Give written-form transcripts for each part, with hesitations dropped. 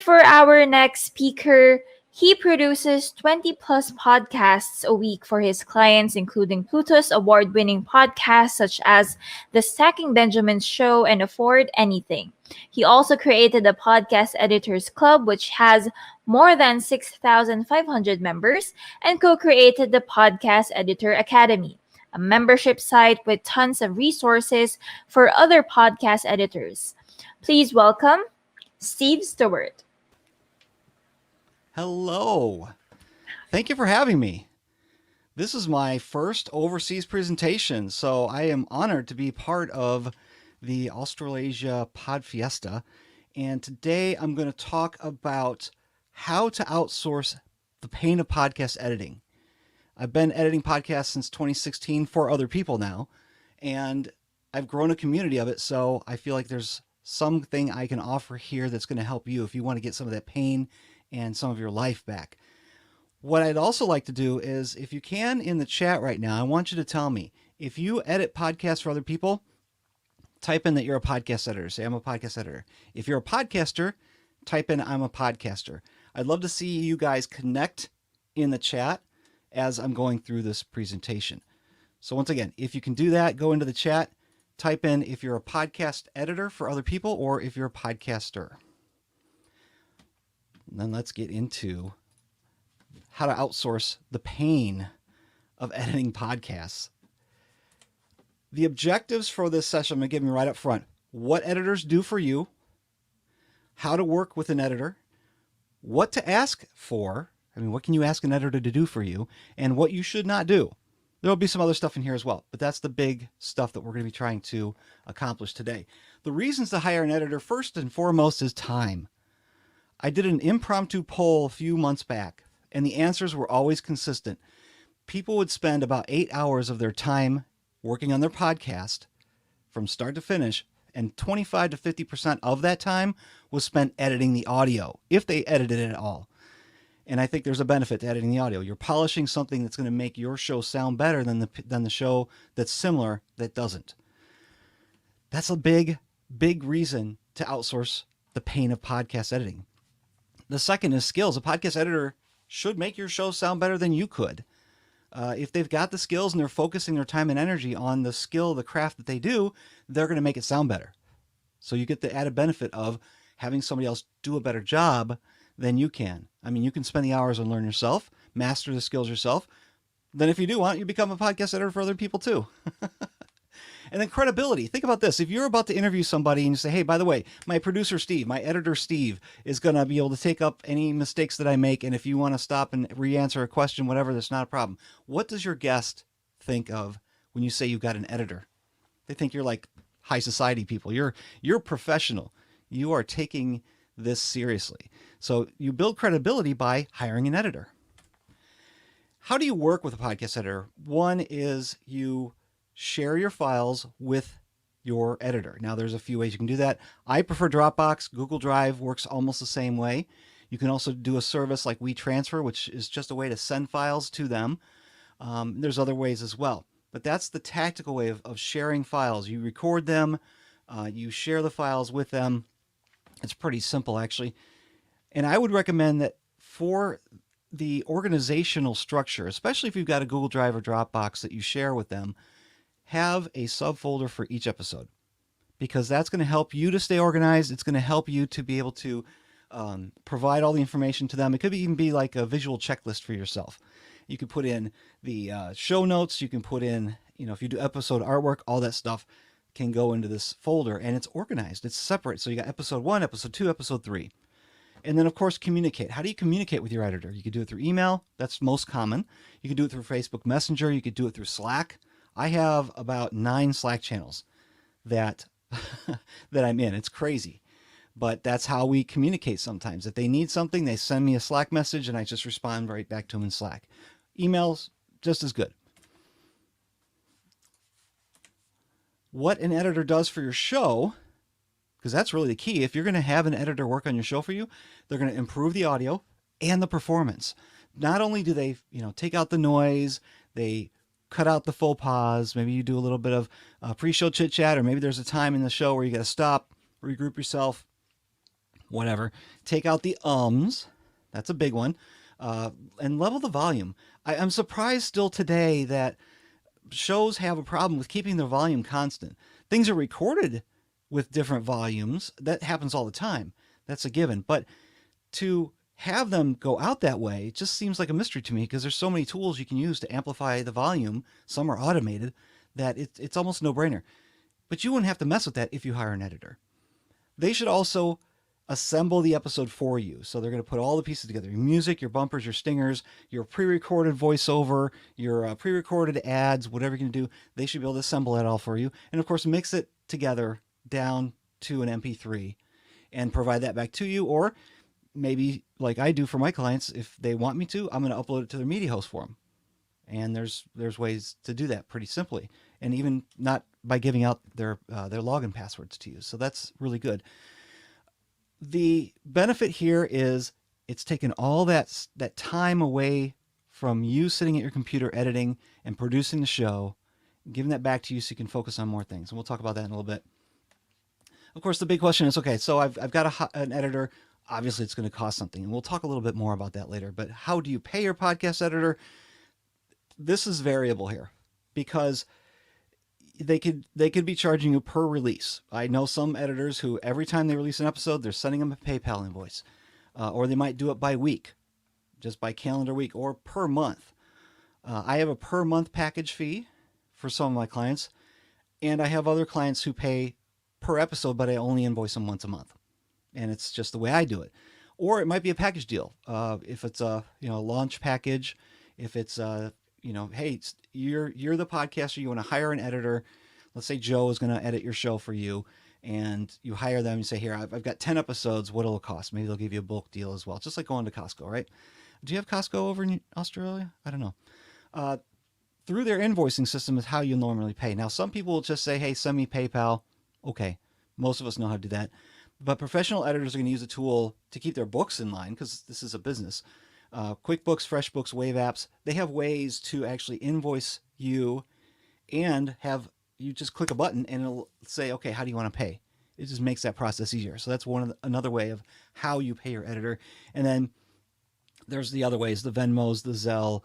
for our next speaker, he produces 20 plus podcasts a week for his clients, including Pluto's award winning podcasts such as The Stacking Benjamins Show and Afford Anything. He also created the Podcast Editors Club, which has more than 6,500 members, and co created the Podcast Editor Academy, a membership site with tons of resources for other podcast editors. Please welcome Steve Stewart. Hello. Thank you for having me. This is my first overseas presentation, so I am honored to be part of the Australasia Podfiesta. And today I'm going to talk about how to outsource the pain of podcast editing. I've been editing podcasts since 2016 for other people now, and I've grown a community of it, so I feel like there's something I can offer here that's going to help you if you want to get some of that pain and some of your life back. What I'd also like to do is, if you can, in the chat right now, I want you to tell me, if you edit podcasts for other people, type in that you're a podcast editor. Say, I'm a podcast editor. If you're a podcaster, type in, I'm a podcaster. I'd love to see you guys connect in the chat as I'm going through this presentation. So once again, if you can do that, go into the chat, type in if you're a podcast editor for other people or if you're a podcaster. And then let's get into how to outsource the pain of editing podcasts. The objectives for this session, I'm going to give you right up front. What editors do for you, how to work with an editor, what to ask for. What can you ask an editor to do for you, and what you should not do. There will be some other stuff in here as well, but that's the big stuff that we're going to be trying to accomplish today. The reasons to hire an editor, first and foremost, is time. I did an impromptu poll a few months back, and the answers were always consistent. People would spend about 8 hours of their time working on their podcast from start to finish, and 25 to 50% of that time was spent editing the audio, if they edited it at all. And I think there's a benefit to editing the audio. You're polishing something that's going to make your show sound better than the show that's similar that doesn't. That's a big reason to outsource the pain of podcast editing. The second is skills. A podcast editor should make your show sound better than you could. If they've got the skills and they're focusing their time and energy on the skill, the craft that they do, they're going to make it sound better. So you get the added benefit of having somebody else do a better job than you can. You can spend the hours and learn yourself, master the skills yourself. Then if you do, why don't you become a podcast editor for other people too? And then credibility. Think about this. If you're about to interview somebody and you say, hey, by the way, my producer Steve, my editor Steve is going to be able to take up any mistakes that I make. And if you want to stop and re-answer a question, whatever, that's not a problem. What does your guest think of when you say you've got an editor? They think you're like high society people. You're professional. You are taking this seriously. So you build credibility by hiring an editor. How do you work with a podcast editor? One is you share your files with your editor. Now, there's a few ways you can do that. I prefer Dropbox. Google Drive works almost the same way. You can also do a service like WeTransfer, which is just a way to send files to them. There's other ways as well. But that's the tactical way of sharing files. You record them, you share the files with them. It's pretty simple, actually. And I would recommend that for the organizational structure, especially if you've got a Google Drive or Dropbox that you share with them, have a subfolder for each episode, because that's going to help you to stay organized. It's going to help you to be able to provide all the information to them. It could even be like a visual checklist for yourself. You can put in the show notes. You can put in, if you do episode artwork, all that stuff can go into this folder, and it's organized. It's separate. So you got episode 1, episode 2, episode 3. And then, of course, communicate. How do you communicate with your editor? You could do it through email. That's most common. You could do it through Facebook Messenger. You could do it through Slack. I have about 9 Slack channels that that I'm in. It's crazy. But that's how we communicate sometimes. If they need something, they send me a Slack message, and I just respond right back to them in Slack. Emails, just as good. What an editor does for your show, because that's really the key. If you're going to have an editor work on your show for you, they're going to improve the audio and the performance. Not only do they, take out the noise, they cut out the faux pas. Maybe you do a little bit of pre-show chit chat, or maybe there's a time in the show where you got to stop, regroup yourself. whatever. Take out the ums. That's a big one. And level the volume. I'm surprised still today that shows have a problem with keeping their volume constant. Things are recorded with different volumes. That happens all the time. That's a given. But to have them go out that way just seems like a mystery to me, because there's so many tools you can use to amplify the volume. Some are automated, that it's almost a no-brainer. But you wouldn't have to mess with that if you hire an editor. They should also assemble the episode for you. So they're going to put all the pieces together: your music, your bumpers, your stingers, your pre-recorded voiceover, your pre-recorded ads, whatever you're going to do. They should be able to assemble that all for you. And of course, mix it together down to an MP3 and provide that back to you. Or maybe, like I do for my clients, if they want me to, I'm going to upload it to their media host for them. And there's ways to do that pretty simply, and even not by giving out their login passwords to you. So that's really good. The benefit here is it's taken all that time away from you sitting at your computer editing and producing the show, giving that back to you so you can focus on more things. And we'll talk about that in a little bit. Of course, the big question is, okay, so I've got an editor. Obviously, it's going to cost something, and we'll talk a little bit more about that later. But how do you pay your podcast editor? This is variable here, because they could be charging you per release. I know some editors who every time they release an episode, they're sending them a PayPal invoice, or they might do it by week, just by calendar week, or per month. I have a per month package fee for some of my clients, and I have other clients who pay per episode, but I only invoice them once a month, and it's just the way I do it. Or it might be a package deal. If it's a launch package, if it's hey, you're the podcaster, you want to hire an editor. Let's say Joe is going to edit your show for you, and you hire them. You say, here, I've got 10 episodes. What'll it cost? Maybe they'll give you a bulk deal as well, just like going to Costco, right? Do you have Costco over in Australia? I don't know. Through their invoicing system is how you normally pay. Now, some people will just say, hey, send me PayPal. Okay, most of us know how to do that. But professional editors are going to use a tool to keep their books in line, because this is a business. QuickBooks, FreshBooks, Wave Apps, they have ways to actually invoice you and have you just click a button and it'll say, okay, how do you want to pay? It just makes that process easier. So that's another way of how you pay your editor. And then there's the other ways, the Venmos, the Zelle,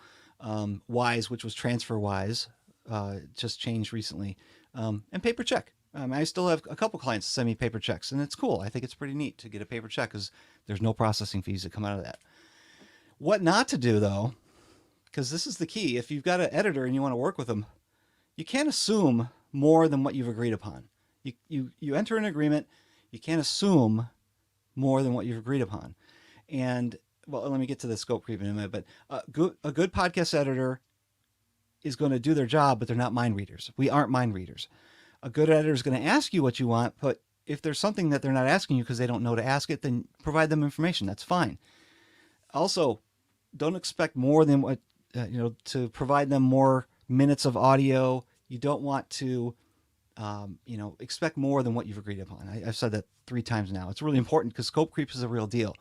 Wise, which was TransferWise, just changed recently, and paper check. I still have a couple clients send me paper checks, and it's cool. I think it's pretty neat to get a paper check because there's no processing fees that come out of that. What not to do, though, because this is the key. If you've got an editor and you want to work with them, you can't assume more than what you've agreed upon. You enter an agreement, you can't assume more than what you've agreed upon. And, well, let me get to the scope creep in a minute, but a good podcast editor is going to do their job, but they're not mind readers. We aren't mind readers. A good editor is going to ask you what you want, but if there's something that they're not asking you because they don't know to ask it, then provide them information. That's fine. Also, don't expect more than what, to provide them more minutes of audio. You don't want to, expect more than what you've agreed upon. I've said that 3 times now. It's really important because scope creep is a real deal.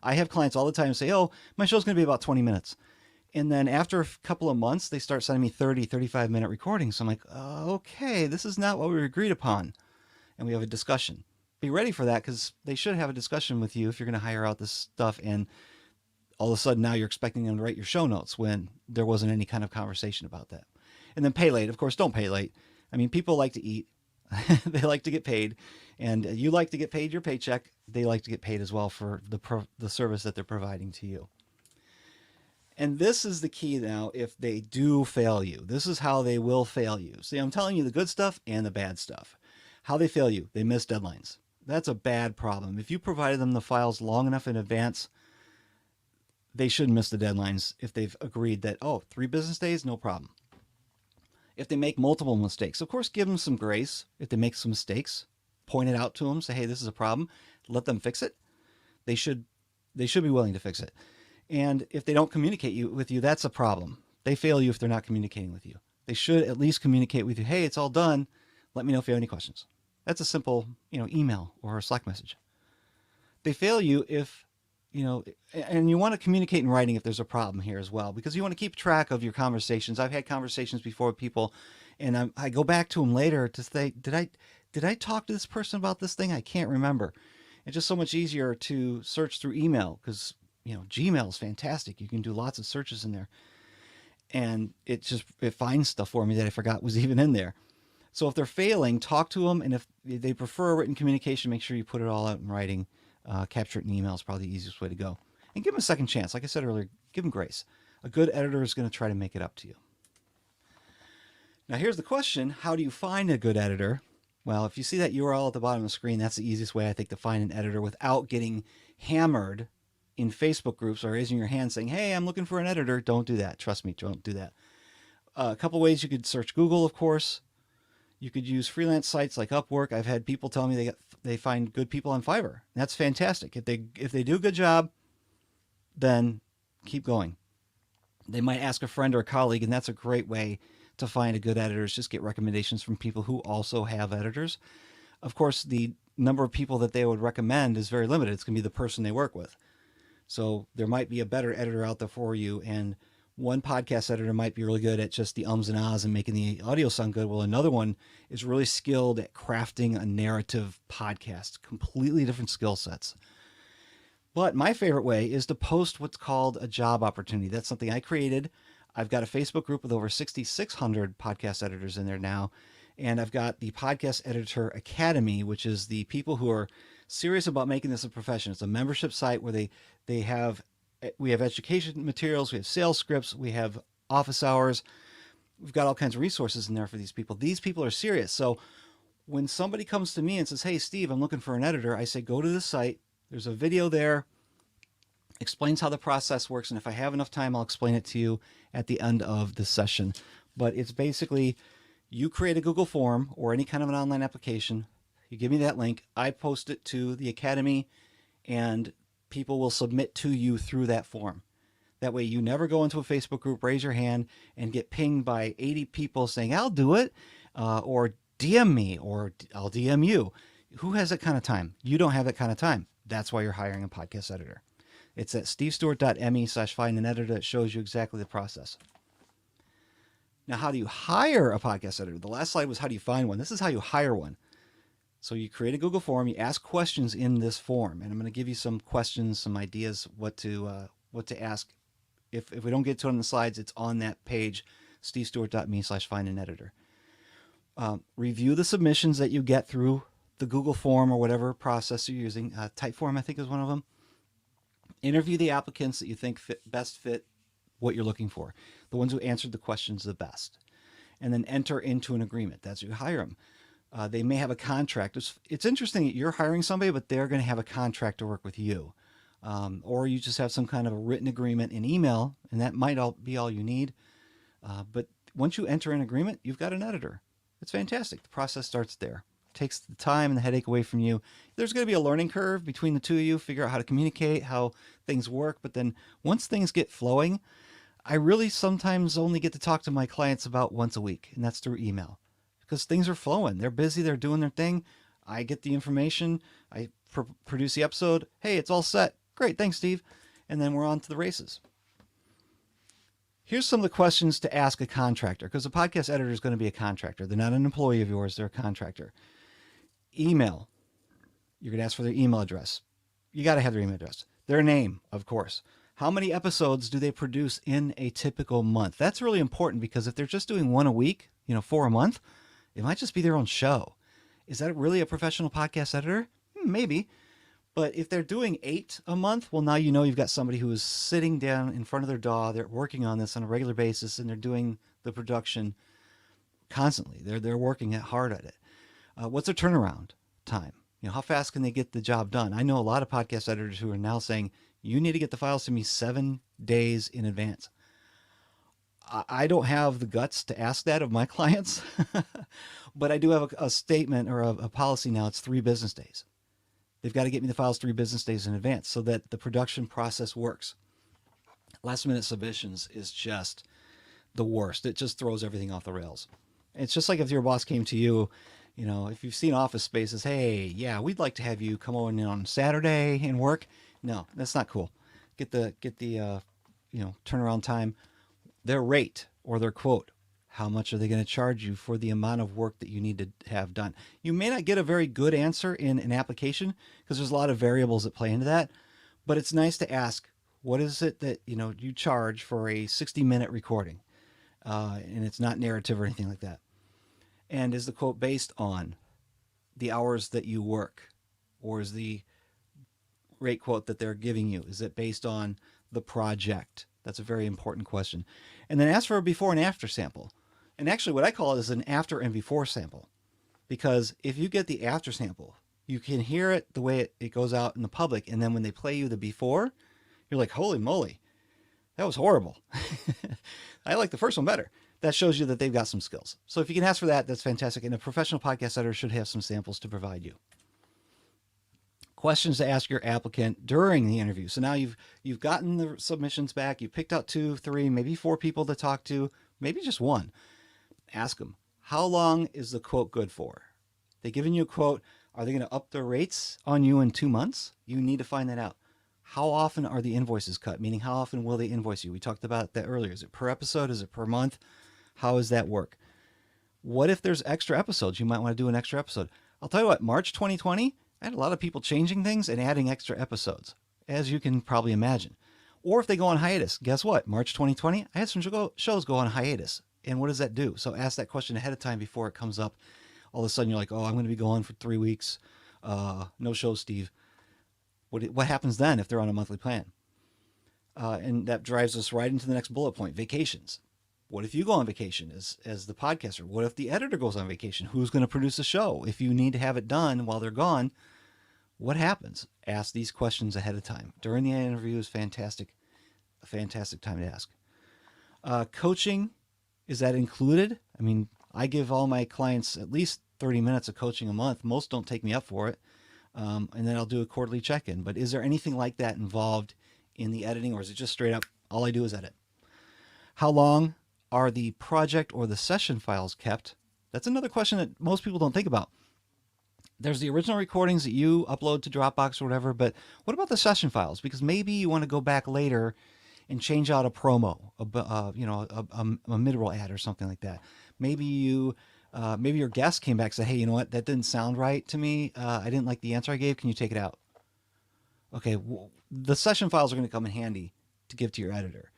I have clients all the time say, oh, my show's going to be about 20 minutes. And then after a couple of months, they start sending me 30, 35-minute recordings. So I'm like, okay, this is not what we agreed upon. And we have a discussion. Be ready for that, because they should have a discussion with you if you're going to hire out this stuff. And all of a sudden now you're expecting them to write your show notes when there wasn't any kind of conversation about that. And then pay late. Of course, don't pay late. I mean, people like to eat. They like to get paid. And you like to get paid your paycheck. They like to get paid as well for the service that they're providing to you. And this is the key now. If they do fail you, this is how they will fail you. See, I'm telling you the good stuff and the bad stuff. How they fail you, they miss deadlines. That's a bad problem. If you provided them the files long enough in advance, they shouldn't miss the deadlines if they've agreed that, 3 business days, no problem. If they make multiple mistakes, of course, give them some grace. If they make some mistakes, point it out to them, say, hey, this is a problem, let them fix it. They should be willing to fix it. And if they don't communicate with you, that's a problem. They fail you if they're not communicating with you. They should at least communicate with you. Hey, it's all done. Let me know if you have any questions. That's a simple, email or a Slack message. They fail you if, and you want to communicate in writing if there's a problem here as well, because you want to keep track of your conversations. I've had conversations before with people, and I go back to them later to say, did I talk to this person about this thing? I can't remember. It's just so much easier to search through email because, Gmail is fantastic. You can do lots of searches in there. And it finds stuff for me that I forgot was even in there. So if they're failing, talk to them. And if they prefer written communication, make sure you put it all out in writing. Capture it in email is probably the easiest way to go. And give them a second chance. Like I said earlier, give them grace. A good editor is going to try to make it up to you. Now here's the question. How do you find a good editor? Well, if you see that URL at the bottom of the screen, that's the easiest way, I think, to find an editor without getting hammered in Facebook groups or raising your hand saying, hey, I'm looking for an editor. Don't do that. Trust me, don't do that. A couple ways you could search Google, of course. You could use freelance sites like Upwork. I've had people tell me they find good people on Fiverr. That's fantastic. If they do a good job, then keep going. They might ask a friend or a colleague, and that's a great way to find a good editor, is just get recommendations from people who also have editors. Of course, the number of people that they would recommend is very limited. It's going to be the person they work with. So there might be a better editor out there for you, and one podcast editor might be really good at just the ums and ahs and making the audio sound good. Well, another one is really skilled at crafting a narrative podcast, completely different skill sets. But my favorite way is to post what's called a job opportunity. That's something I created. I've got a Facebook group with over 6,600 podcast editors in there now. And I've got the Podcast Editor Academy, which is the people who are serious about making this a profession. It's a membership site where we have education materials, we have sales scripts, we have office hours. We've got all kinds of resources in there for these people. These people are serious. So when somebody comes to me and says, hey, Steve, I'm looking for an editor, I say, go to the site. There's a video there, explains how the process works. And if I have enough time, I'll explain it to you at the end of the session. But it's basically, you create a Google form or any kind of an online application. You give me that link. I post it to the Academy, and people will submit to you through that form. That way you never go into a Facebook group, raise your hand, and get pinged by 80 people saying, I'll do it, or DM me, or I'll DM you. Who has that kind of time? You don't have that kind of time. That's why you're hiring a podcast editor. It's at stevestewart.me/find an editor that shows you exactly the process. Now, how do you hire a podcast editor? The last slide was how do you find one. This is how you hire one. So you create a Google form, you ask questions in this form, and I'm going to give you some questions, some ideas what to ask. If we don't get to it on the slides, it's on that page, stevestewart.me/find an editor. Review the submissions that you get through the Google form or whatever process you're using. Typeform, I think, is one of them. Interview the applicants that you think best fit what you're looking for, the ones who answered the questions the best, and then enter into an agreement. That's how you hire them. They may have a contract. It's interesting that you're hiring somebody, but they're going to have a contract to work with you. Or you just have some kind of a written agreement in email, and that might be all you need. But once you enter an agreement, you've got an editor. It's fantastic. The process starts there. It takes the time and the headache away from you. There's going to be a learning curve between the two of you, figure out how to communicate, how things work. But then once things get flowing, I really sometimes only get to talk to my clients about once a week, and that's through email. Because things are flowing. They're busy. They're doing their thing. I get the information. I produce the episode. Hey, it's all set. Great. Thanks, Steve. And then we're on to the races. Here's some of the questions to ask a contractor, because a podcast editor is going to be a contractor. They're not an employee of yours. They're a contractor. Email. You're going to ask for their email address. You got to have their email address. Their name, of course. How many episodes do they produce in a typical month? That's really important, because if they're just doing one a week, 4 a month, it might just be their own show. Is that really a professional podcast editor? Maybe. But if they're doing 8 a month, well, now you've got somebody who is sitting down in front of their DAW. They're working on this on a regular basis, and they're doing the production constantly. They're working hard at it. What's their turnaround time? How fast can they get the job done? I know a lot of podcast editors who are now saying, you need to get the files to me 7 days in advance. I don't have the guts to ask that of my clients, but I do have a statement or a policy now. It's 3 business days. They've got to get me the files 3 business days in advance so that the production process works. Last minute submissions is just the worst. It just throws everything off the rails. It's just like if your boss came to you, if you've seen Office Spaces, hey, yeah, we'd like to have you come on Saturday and work. No, that's not cool. Get the turnaround time, their rate or their quote. How much are they going to charge you for the amount of work that you need to have done? You may not get a very good answer in an application because there's a lot of variables that play into that, but it's nice to ask, what is it that you charge for a 60-minute recording? And it's not narrative or anything like that. And is the quote based on the hours that you work, or is the rate quote that they're giving you, is it based on the project? That's a very important question. And then ask for a before and after sample. And actually what I call it is an after and before sample, because if you get the after sample, you can hear it the way it goes out in the public, and then when they play you the before, you're like, holy moly, that was horrible. I like the first one better. That shows you that they've got some skills. So if you can ask for that, that's fantastic. And a professional podcast editor should have some samples to provide you. Questions to ask your applicant during the interview. So now you've gotten the submissions back. You picked out 2, 3, maybe 4 people to talk to, maybe just one. Ask them, how long is the quote good for? They giving you a quote. Are they going to up their rates on you in 2 months? You need to find that out. How often are the invoices cut? Meaning, how often will they invoice you? We talked about that earlier. Is it per episode? Is it per month? How does that work? What if there's extra episodes? You might want to do an extra episode. I'll tell you what, March 2020, I had a lot of people changing things and adding extra episodes, as you can probably imagine. Or if they go on hiatus, guess what? March 2020, I had some shows go on hiatus. And what does that do? So ask that question ahead of time before it comes up. All of a sudden you're like, oh, I'm going to be gone for 3 weeks. No show, Steve. What happens then if they're on a monthly plan? And that drives us right into the next bullet point, vacations. What if you go on vacation as the podcaster? What if the editor goes on vacation? Who's going to produce the show? If you need to have it done while they're gone, what happens? Ask these questions ahead of time. During the interview is fantastic, a fantastic time to ask. Coaching, is that included? I mean, I give all my clients at least 30 minutes of coaching a month. Most don't take me up for it. And then I'll do a quarterly check-in. But is there anything like that involved in the editing, or is it just straight up, all I do is edit? How long are the project or the session files kept? That's another question that most people don't think about. There's the original recordings that you upload to Dropbox or whatever, but what about the session files? Because maybe you want to go back later and change out a promo, a mid-roll ad or something like that. Maybe your guest came back and said, hey, you know what? That didn't sound right to me. I didn't like the answer I gave. Can you take it out? Okay, the session files are going to come in handy to give to your editor.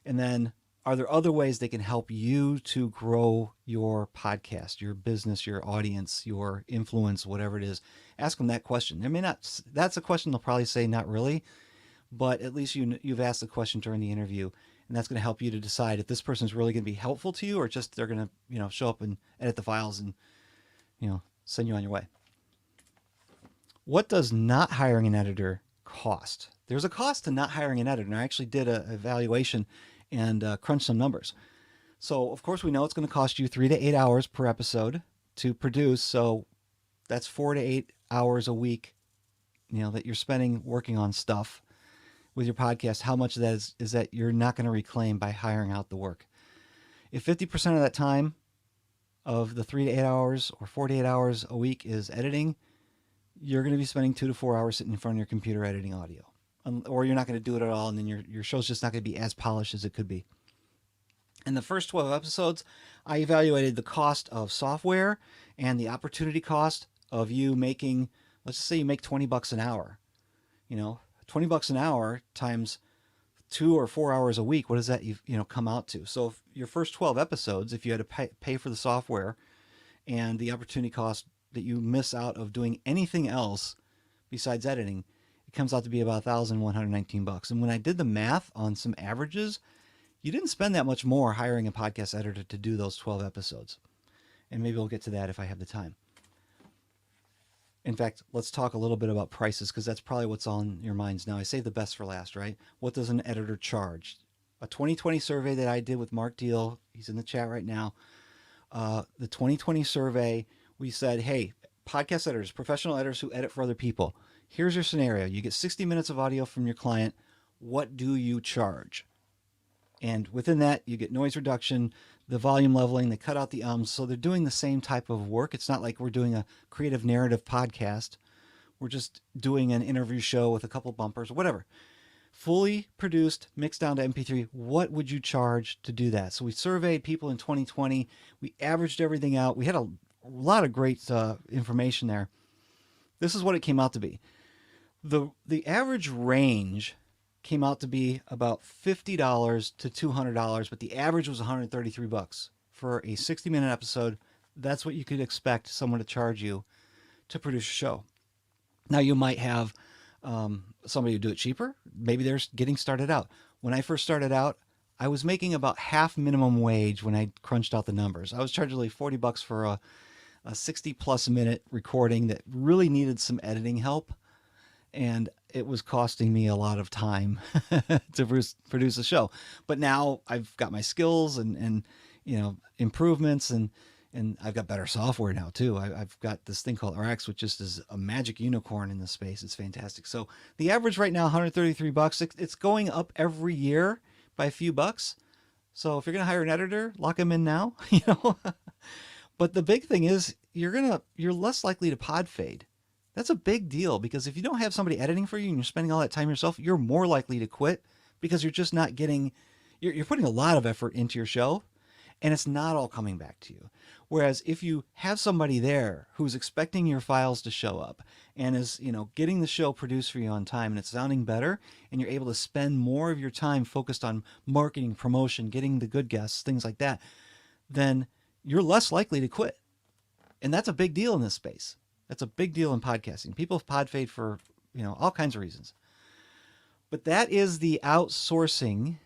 And then, are there other ways they can help you to grow your podcast, your business, your audience, your influence, whatever it is? Ask them that question. They may not. That's a question they'll probably say not really, but at least you've asked the question during the interview, and that's going to help you to decide if this person's really going to be helpful to you, or just they're going to show up and edit the files and send you on your way. What does not hiring an editor cost? There's a cost to not hiring an editor, and I actually did an evaluation and crunch some numbers. So of course we know it's going to cost you 3 to 8 hours per episode to produce. So that's 4 to 8 hours a week, that you're spending working on stuff with your podcast. How much of that is that you're not going to reclaim by hiring out the work? If 50% of that time of the 3 to 8 hours or 4 to 8 hours a week is editing, you're going to be spending 2 to 4 hours sitting in front of your computer editing audio. Or you're not going to do it at all, and then your show's just not going to be as polished as it could be. In the first 12 episodes, I evaluated the cost of software and the opportunity cost of you making, let's just say you make $20 an hour. $20 an hour times 2 or 4 hours a week, what does that come out to? So if your first 12 episodes, if you had to pay for the software and the opportunity cost that you miss out of doing anything else besides editing, comes out to be about $1,119. And when I did the math on some averages, you didn't spend that much more hiring a podcast editor to do those 12 episodes. And maybe we'll get to that if I have the time. In fact, let's talk a little bit about prices, because that's probably what's on your minds now. I saved the best for last, right? What does an editor charge? A 2020 survey that I did with Mark Deal, he's in the chat right now. The 2020 survey, we said, hey, podcast editors, professional editors who edit for other people, here's your scenario. You get 60 minutes of audio from your client. What do you charge? And within that, you get noise reduction, the volume leveling, they cut out the ums. So they're doing the same type of work. It's not like we're doing a creative narrative podcast. We're just doing an interview show with a couple bumpers or whatever. fully produced, mixed down to MP3, what would you charge to do that? So we surveyed people in 2020. We averaged everything out. We had a lot of great information there. This is what it came out to be. The average range came out to be about $50 to $200, but the average was $133 for a 60-minute episode. That's what you could expect someone to charge you to produce a show. Now you might have somebody who do it cheaper. Maybe they're getting started out. When I first started out, I was making about half minimum wage when I crunched out the numbers. I was charging like $40 for a 60-plus minute recording that really needed some editing help, and it was costing me a lot of time to produce a show. But now I've got my skills and improvements, and I've got better software now too. I've got this thing called RX, which just is a magic unicorn in this space. It's fantastic. So the average right now, $133. It's going up every year by a few bucks. So if you're going to hire an editor, lock them in now, But the big thing is you're less likely to pod fade. That's a big deal, because if you don't have somebody editing for you and you're spending all that time yourself, you're more likely to quit, because you're just not getting, you're putting a lot of effort into your show and it's not all coming back to you. Whereas if you have somebody there who's expecting your files to show up and is, getting the show produced for you on time and it's sounding better, and you're able to spend more of your time focused on marketing, promotion, getting the good guests, things like that, then you're less likely to quit. And that's a big deal in this space. That's a big deal in podcasting. People pod fade for, all kinds of reasons. But that is the outsourcing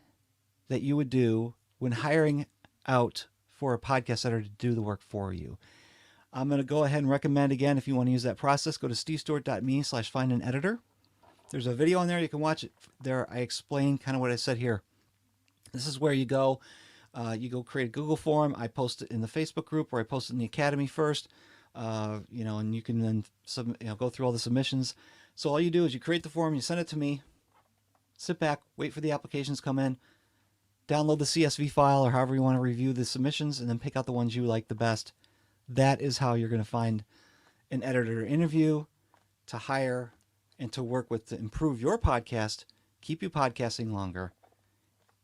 that you would do when hiring out for a podcast editor to do the work for you. I'm going to go ahead and recommend again, if you want to use that process, go to stevestewart.me/find an editor. There's a video on there. You can watch it there. I explain kind of what I said here. This is where you go. You go create a Google form. I post it in the Facebook group, or I post it in the Academy first. And you can then go through all the submissions. So all you do is you create the form, you send it to me, sit back, wait for the applications to come in, download the CSV file or however you want to review the submissions, and then pick out the ones you like the best. That is how you're going to find an editor to interview, to hire, and to work with to improve your podcast, keep you podcasting longer,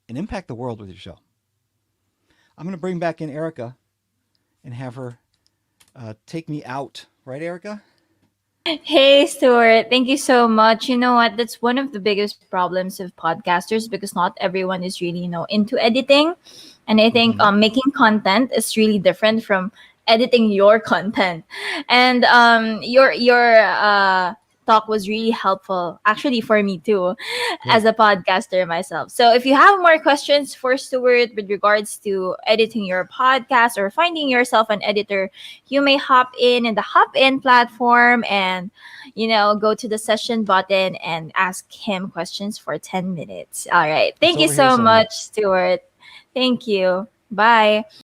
and impact the world with your show. I'm going to bring back in Erica and have her take me out. Right, Erica? Hey, Stuart. Thank you so much. You know what? That's one of the biggest problems of podcasters, because not everyone is really, into editing. And I think making content is really different from editing your content. And your talk was really helpful, actually, for me too, as a podcaster myself. So if you have more questions for Stuart with regards to editing your podcast or finding yourself an editor, you may hop in the Hop In platform and, go to the session button and ask him questions for 10 minutes. All right. Thank you over here so somewhere. much, Stuart. Thank you. Bye.